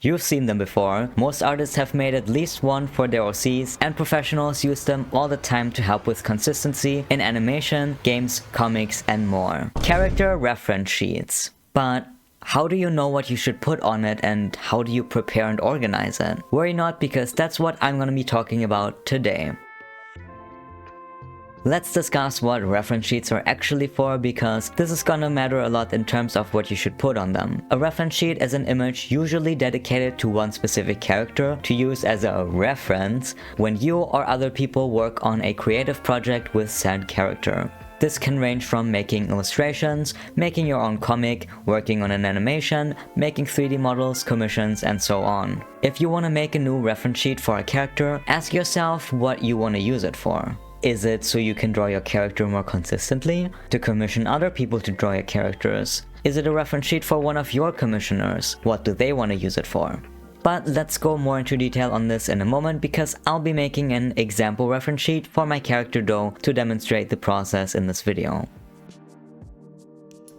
You've seen them before. Most artists have made at least one for their OCs, and professionals use them all the time to help with consistency in animation, games, comics, and more. Character reference sheets. But how do you know what you should put on it, and how do you prepare and organize it? Worry not, because that's what I'm gonna be talking about today. Let's discuss what reference sheets are actually for, because this is gonna matter a lot in terms of what you should put on them. A reference sheet is an image usually dedicated to one specific character to use as a reference when you or other people work on a creative project with said character. This can range from making illustrations, making your own comic, working on an animation, making 3D models, commissions, and so on. If you want to make a new reference sheet for a character, ask yourself what you want to use it for. Is it so you can draw your character more consistently? To commission other people to draw your characters? Is it a reference sheet for one of your commissioners? What do they want to use it for? But let's go more into detail on this in a moment, because I'll be making an example reference sheet for my character Do to demonstrate the process in this video.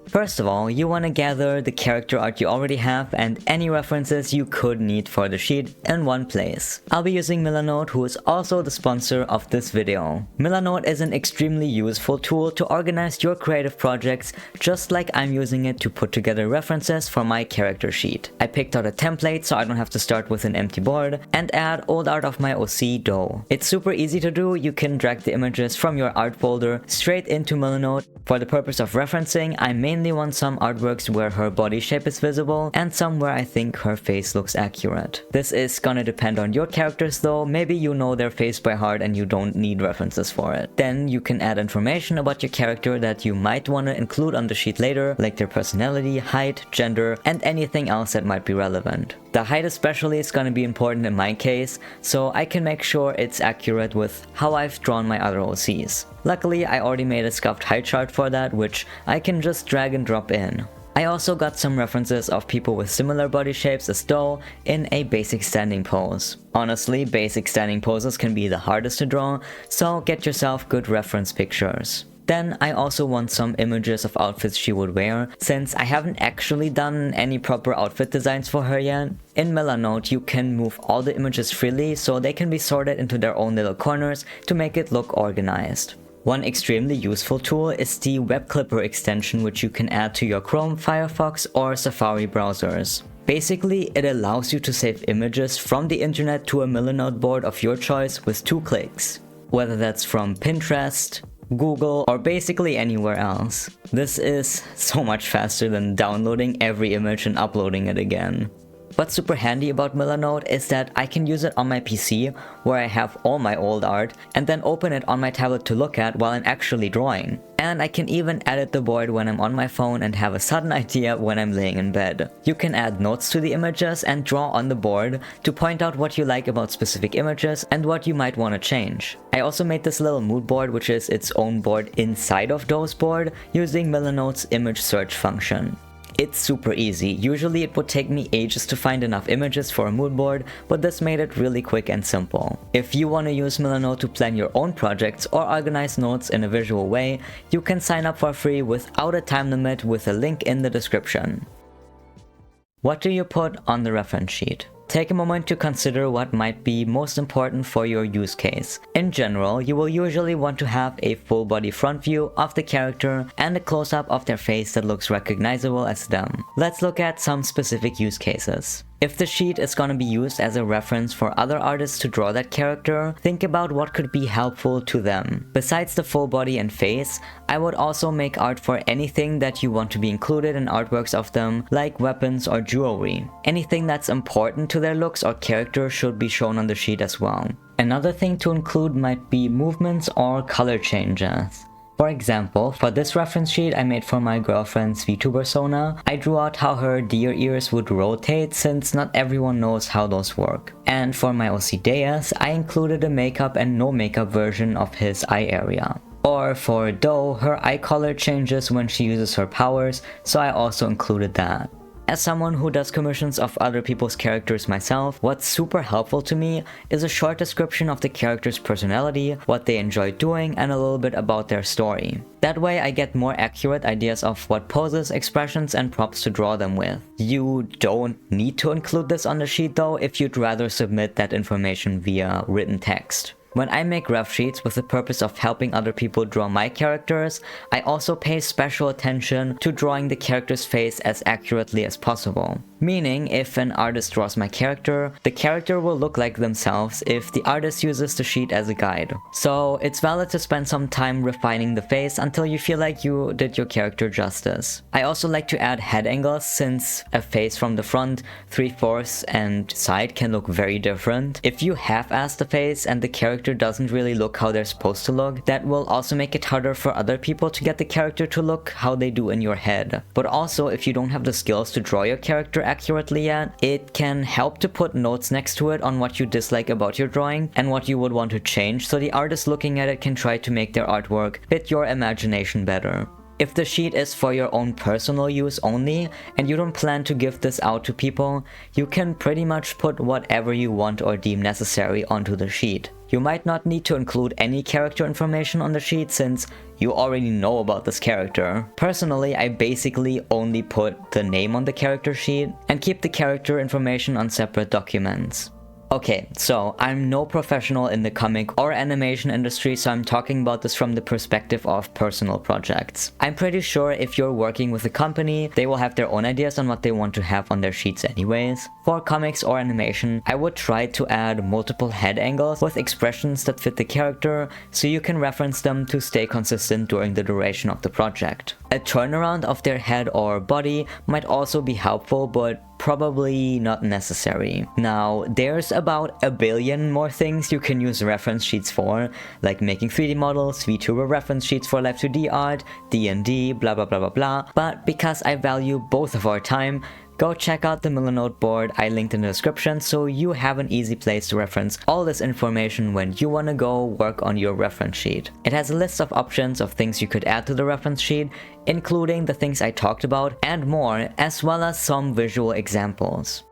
First of all, you want to gather the character art you already have and any references you could need for the sheet in one place. I'll be using Milanote, who is also the sponsor of this video. Milanote is an extremely useful tool to organize your creative projects, just like I'm using it to put together references for my character sheet. I picked out a template so I don't have to start with an empty board and add old art of my OC Do. It's super easy to do. You can drag the images from your art folder straight into Milanote. For the purpose of referencing, I mainly want some artworks where her body shape is visible and some where I think her face looks accurate. This is gonna depend on your characters though. Maybe you know their face by heart and you don't need references for it. Then you can add information about your character that you might want to include on the sheet later, like their personality, height, gender, and anything else that might be relevant. The height especially is gonna be important in my case, so I can make sure it's accurate with how I've drawn my other OCs. Luckily, I already made a scuffed height chart for that, which I can just drag and drop in. I also got some references of people with similar body shapes as Do in a basic standing pose. Honestly, basic standing poses can be the hardest to draw, so get yourself good reference pictures. Then I also want some images of outfits she would wear, since I haven't actually done any proper outfit designs for her yet. In Milanote, you can move all the images freely, so they can be sorted into their own little corners to make it look organized. One extremely useful tool is the Web Clipper extension, which you can add to your Chrome, Firefox, or Safari browsers. Basically, it allows you to save images from the internet to a Milanote board of your choice with 2 clicks. Whether that's from Pinterest, Google, or basically anywhere else. This is so much faster than downloading every image and uploading it again. What's super handy about Milanote is that I can use it on my PC, where I have all my old art, and then open it on my tablet to look at while I'm actually drawing. And I can even edit the board when I'm on my phone and have a sudden idea when I'm laying in bed. You can add notes to the images and draw on the board to point out what you like about specific images and what you might want to change. I also made this little mood board, which is its own board inside of Do's board, using Milanote's image search function. It's super easy. Usually it would take me ages to find enough images for a mood board, but this made it really quick and simple. If you want to use Milanote to plan your own projects or organize notes in a visual way, you can sign up for free without a time limit with a link in the description. What do you put on the reference sheet? Take a moment to consider what might be most important for your use case. In general, you will usually want to have a full body front view of the character and a close-up of their face that looks recognizable as them. Let's look at some specific use cases. If the sheet is gonna be used as a reference for other artists to draw that character, think about what could be helpful to them. Besides the full body and face, I would also make art for anything that you want to be included in artworks of them, like weapons or jewelry. Anything that's important to their looks or character should be shown on the sheet as well. Another thing to include might be movements or color changes. For example, for this reference sheet I made for my girlfriend's VTuber persona, I drew out how her deer ears would rotate, since not everyone knows how those work. And for my OC Deus, I included a makeup and no makeup version of his eye area. Or for Do, her eye color changes when she uses her powers, so I also included that. As someone who does commissions of other people's characters myself, what's super helpful to me is a short description of the character's personality, what they enjoy doing, and a little bit about their story. That way I get more accurate ideas of what poses, expressions, and props to draw them with. You don't need to include this on the sheet though if you'd rather submit that information via written text. When I make ref sheets with the purpose of helping other people draw my characters, I also pay special attention to drawing the character's face as accurately as possible. Meaning, if an artist draws my character, the character will look like themselves if the artist uses the sheet as a guide. So it's valid to spend some time refining the face until you feel like you did your character justice. I also like to add head angles since a face from the front, 3/4 and side can look very different. If you half-ass the face and the character doesn't really look how they're supposed to look, that will also make it harder for other people to get the character to look how they do in your head. But also, if you don't have the skills to draw your character accurately yet, it can help to put notes next to it on what you dislike about your drawing and what you would want to change, so the artist looking at it can try to make their artwork fit your imagination better. If the sheet is for your own personal use only, and you don't plan to give this out to people, you can pretty much put whatever you want or deem necessary onto the sheet. You might not need to include any character information on the sheet since you already know about this character. Personally, I basically only put the name on the character sheet and keep the character information on separate documents. Okay, so I'm no professional in the comic or animation industry, so I'm talking about this from the perspective of personal projects. I'm pretty sure if you're working with a company, they will have their own ideas on what they want to have on their sheets anyways. For comics or animation, I would try to add multiple head angles with expressions that fit the character, so you can reference them to stay consistent during the duration of the project. A turnaround of their head or body might also be helpful, but probably not necessary. Now, there's about a billion more things you can use reference sheets for, like making 3D models, VTuber reference sheets for Live 2D art, D&D, blah blah blah blah blah, but because I value both of our time, go check out the Milanote board I linked in the description so you have an easy place to reference all this information when you wanna go work on your reference sheet. It has a list of options of things you could add to the reference sheet, including the things I talked about and more, as well as some visual examples.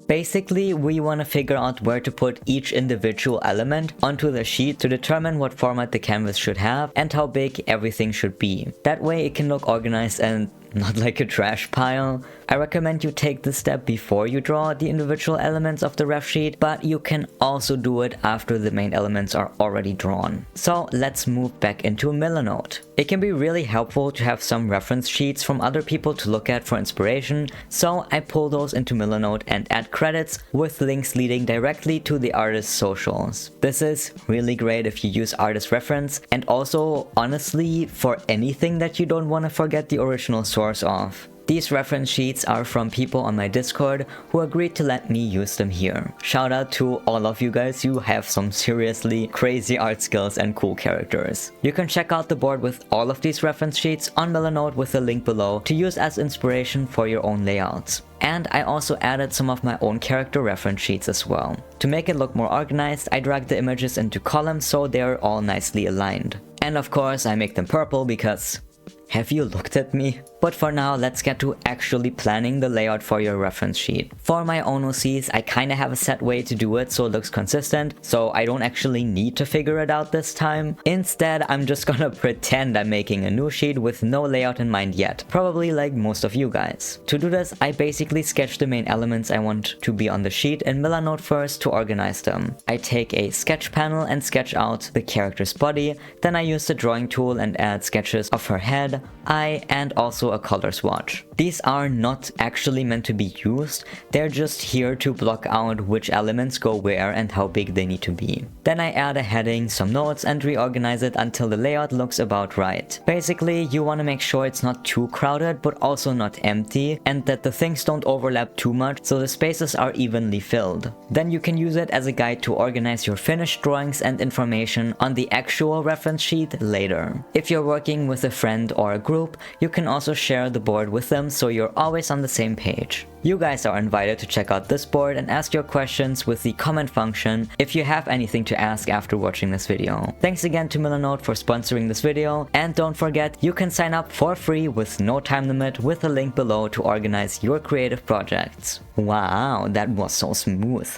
Basically, we want to figure out where to put each individual element onto the sheet to determine what format the canvas should have and how big everything should be. That way it can look organized and not like a trash pile. I recommend you take this step before you draw the individual elements of the ref sheet, but you can also do it after the main elements are already drawn. So let's move back into Milanote. It can be really helpful to have some reference sheets from other people to look at for inspiration, so I pull those into Milanote and add credits with links leading directly to the artist's socials. This is really great if you use artist reference, and also honestly for anything that you don't want to forget the original source of. These reference sheets are from people on my Discord who agreed to let me use them here. Shout out to all of you guys, you have some seriously crazy art skills and cool characters. You can check out the board with all of these reference sheets on Milanote with the link below to use as inspiration for your own layouts. And I also added some of my own character reference sheets as well. To make it look more organized, I dragged the images into columns so they're all nicely aligned. And of course I make them purple because have you looked at me? But for now, let's get to actually planning the layout for your reference sheet. For my own OCs, I kinda have a set way to do it so it looks consistent, so I don't actually need to figure it out this time. Instead, I'm just gonna pretend I'm making a new sheet with no layout in mind yet, probably like most of you guys. To do this, I basically sketch the main elements I want to be on the sheet in Milanote first to organize them. I take a sketch panel and sketch out the character's body, then I use the drawing tool and add sketches of her head, eye, and also a color swatch. These are not actually meant to be used, they're just here to block out which elements go where and how big they need to be. Then I add a heading, some notes, and reorganize it until the layout looks about right. Basically, you want to make sure it's not too crowded but also not empty, and that the things don't overlap too much so the spaces are evenly filled. Then you can use it as a guide to organize your finished drawings and information on the actual reference sheet later. If you're working with a friend or or a group, you can also share the board with them so you're always on the same page. You guys are invited to check out this board and ask your questions with the comment function if you have anything to ask after watching this video. Thanks again to Milanote for sponsoring this video, and don't forget you can sign up for free with no time limit with a link below to organize your creative projects. Wow, that was so smooth.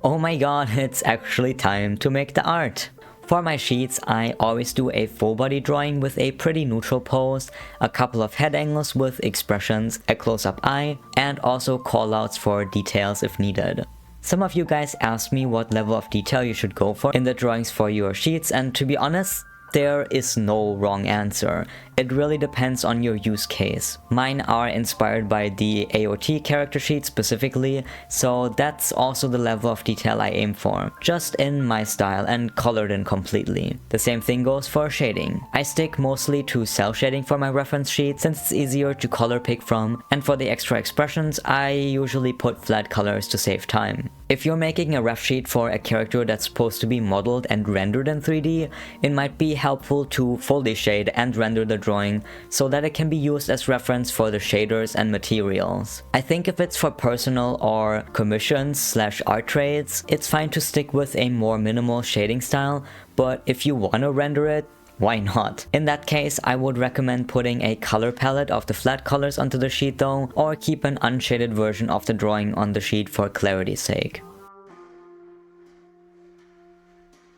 Oh my god, it's actually time to make the art. For my sheets, I always do a full body drawing with a pretty neutral pose, a couple of head angles with expressions, a close-up eye, and also callouts for details if needed. Some of you guys asked me what level of detail you should go for in the drawings for your sheets, and to be honest, there is no wrong answer. It really depends on your use case. Mine are inspired by the AOT character sheet specifically, so that's also the level of detail I aim for, just in my style and colored in completely. The same thing goes for shading. I stick mostly to cell shading for my reference sheet since it's easier to color pick from, and for the extra expressions I usually put flat colors to save time. If you're making a ref sheet for a character that's supposed to be modeled and rendered in 3D, it might be helpful to fully shade and render the drawing so that it can be used as reference for the shaders and materials. I think if it's for personal or commissions/art trades, it's fine to stick with a more minimal shading style, but if you want to render it, why not? In that case, I would recommend putting a color palette of the flat colors onto the sheet though, or keep an unshaded version of the drawing on the sheet for clarity's sake.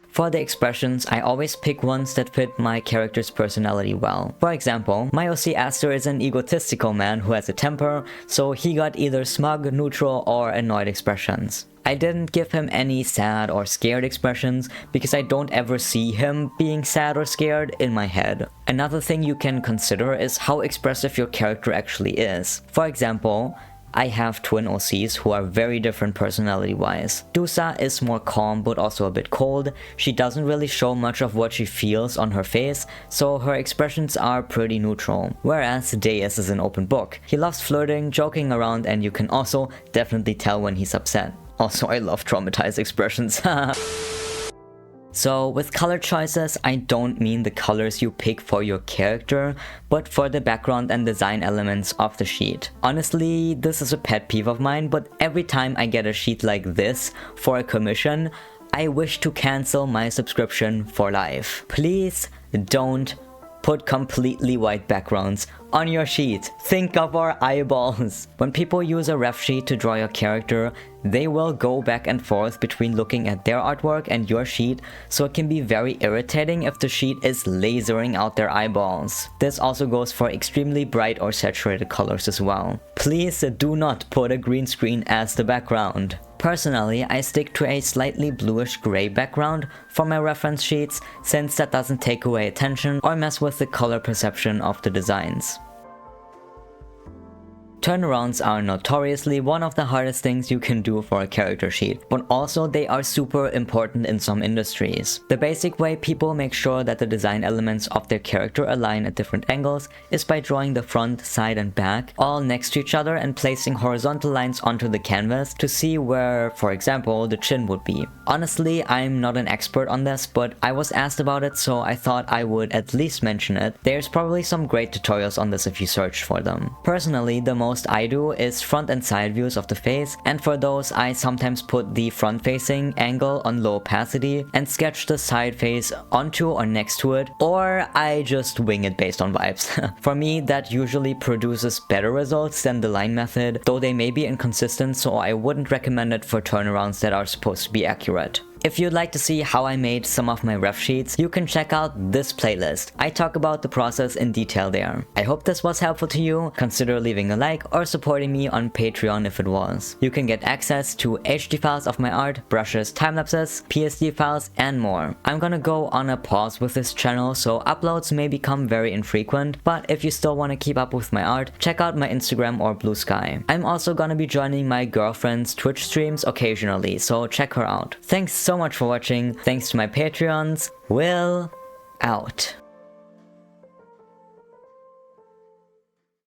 For the expressions, I always pick ones that fit my character's personality well. For example, my OC Aster is an egotistical man who has a temper, so he got either smug, neutral, or annoyed expressions. I didn't give him any sad or scared expressions because I don't ever see him being sad or scared in my head. Another thing you can consider is how expressive your character actually is. For example, I have twin OCs who are very different personality-wise. Dusa is more calm but also a bit cold. She doesn't really show much of what she feels on her face, so her expressions are pretty neutral. Whereas Deus is an open book. He loves flirting, joking around, and you can also definitely tell when he's upset. Also, I love traumatized expressions. So with color choices, I don't mean the colors you pick for your character, but for the background and design elements of the sheet. Honestly, this is a pet peeve of mine, but every time I get a sheet like this for a commission, I wish to cancel my subscription for life. Please don't put completely white backgrounds on your sheet. Think of our eyeballs. When people use a ref sheet to draw your character, they will go back and forth between looking at their artwork and your sheet, so it can be very irritating if the sheet is lasering out their eyeballs. This also goes for extremely bright or saturated colors as well. Please do not put a green screen as the background. Personally, I stick to a slightly bluish gray background for my reference sheets since that doesn't take away attention or mess with the color perception of the designs. Turnarounds are notoriously one of the hardest things you can do for a character sheet, but also they are super important in some industries. The basic way people make sure that the design elements of their character align at different angles is by drawing the front, side, and back all next to each other and placing horizontal lines onto the canvas to see where, for example, the chin would be. Honestly, I'm not an expert on this, but I was asked about it, so I thought I would at least mention it. There's probably some great tutorials on this if you search for them. Personally, the most I do is front and side views of the face, and for those I sometimes put the front facing angle on low opacity and sketch the side face onto or next to it, or I just wing it based on vibes. For me, that usually produces better results than the line method, though they may be inconsistent, so I wouldn't recommend it for turnarounds that are supposed to be accurate. If you'd like to see how I made some of my ref sheets, you can check out this playlist. I talk about the process in detail there. I hope this was helpful to you. Consider leaving a like or supporting me on Patreon if it was. You can get access to HD files of my art, brushes, time-lapses, PSD files, and more. I'm gonna go on a pause with this channel, so uploads may become very infrequent, but if you still want to keep up with my art, check out my Instagram or Blue Sky. I'm also gonna be joining my girlfriend's Twitch streams occasionally, so check her out. Thanks so much for watching. Thanks to my Patreons. Will out.